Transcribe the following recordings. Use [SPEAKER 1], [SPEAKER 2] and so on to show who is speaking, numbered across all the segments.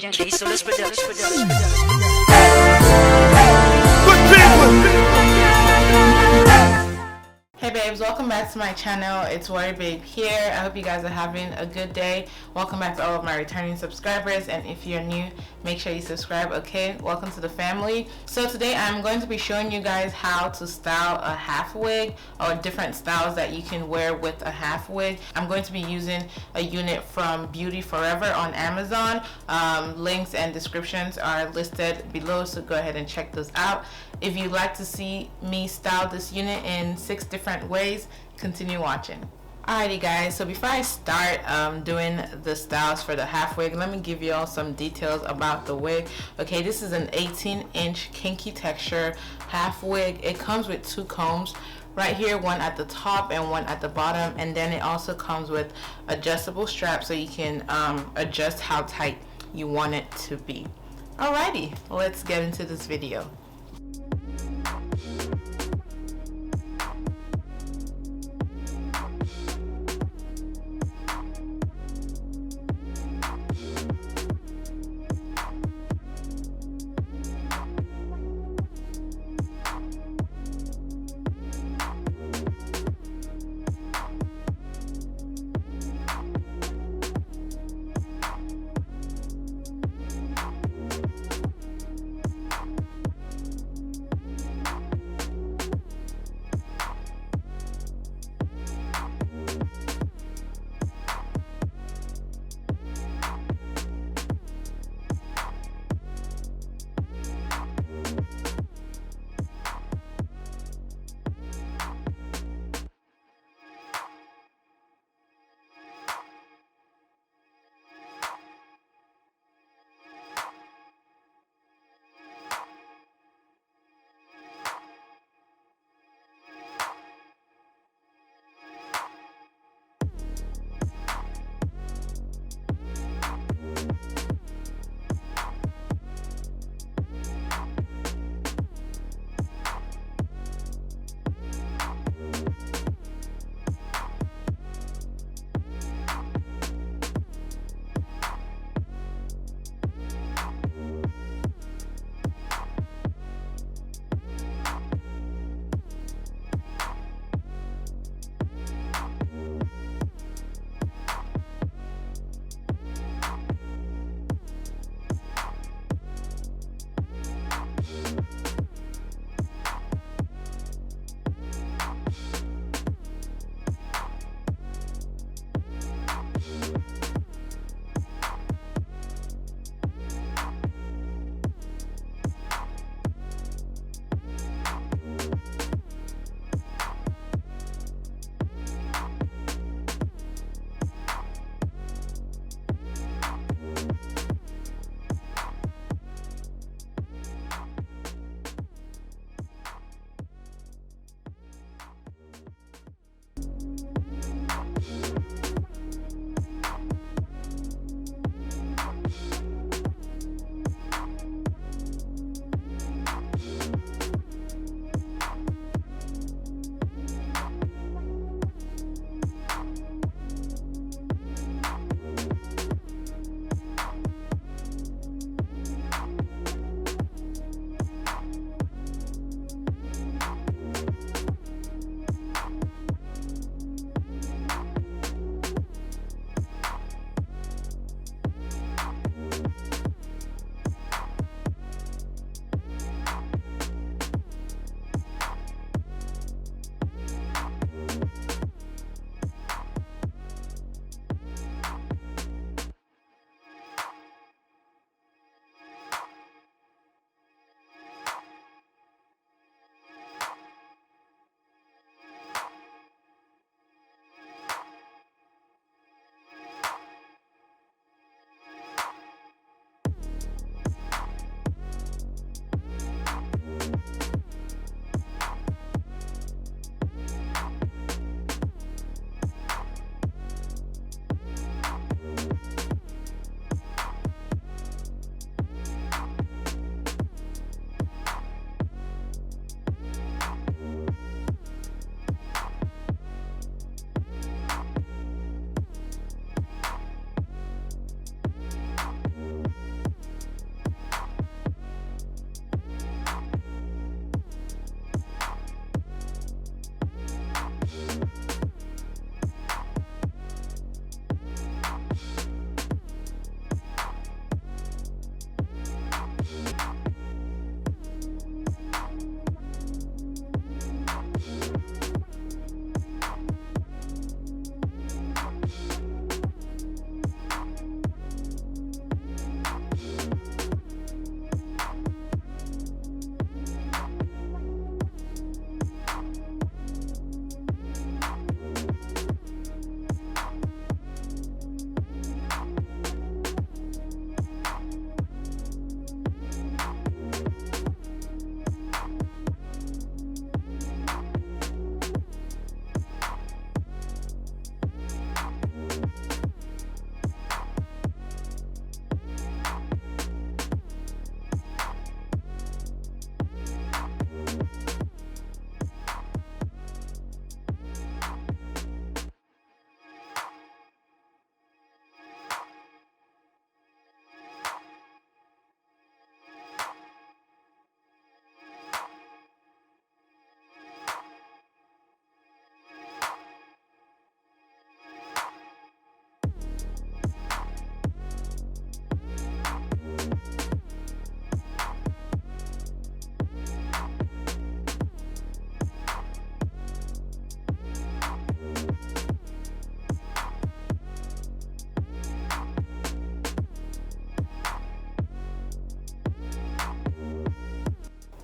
[SPEAKER 1] J-Solis Production.
[SPEAKER 2] Hey babes, welcome back to my channel. It's Worry Babe here. I hope you guys are having a good day. Welcome back to all of my returning subscribers, and if you're new, make sure you subscribe. Okay, welcome to the family. So today I'm going to be showing you guys how to style a half wig, or different styles that you can wear with a half wig. I'm going to be using a unit from Beauty Forever on Amazon. Links and descriptions are listed below, so go ahead and check those out. If you'd like to see me style this unit in 6 different ways, continue watching. Alrighty guys, so before I start doing the styles for the half wig, let me give you all some details about the wig. Okay, this is an 18-inch kinky texture half wig. It comes with 2 combs right here, one at the top and one at the bottom, and then it also comes with adjustable straps so you can adjust how tight you want it to be. Alrighty, let's get into this video.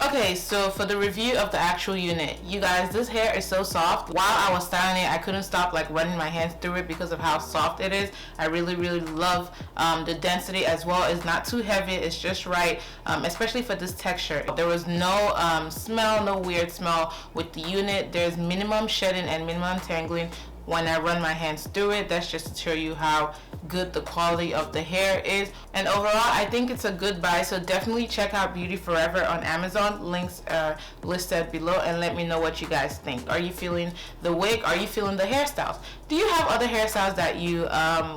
[SPEAKER 2] Okay, so for the review of the actual unit, you guys, this hair is so soft. While I was styling it, I couldn't stop like running my hands through it because of how soft it is. I really love the density as well. It's not too heavy, it's just right, especially for this texture. There was no smell, no weird smell with the unit. There's minimum shedding and minimum tangling when I run my hands through it. That's just to show you how good the quality of the hair is. And overall, I think it's a good buy, so definitely check out Beauty Forever on Amazon. Links are listed below, and let me know what you guys think. Are you feeling the wig? Are you feeling the hairstyles? Do you have other hairstyles that you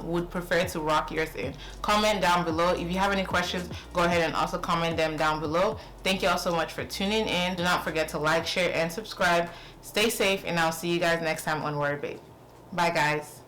[SPEAKER 2] would prefer to rock yours in? Comment down below. If you have any questions, go ahead and also comment them down below. Thank you all so much for tuning in. Do not forget to like, share, and subscribe. Stay safe, and I'll see you guys next time on Worry Babe. Bye guys.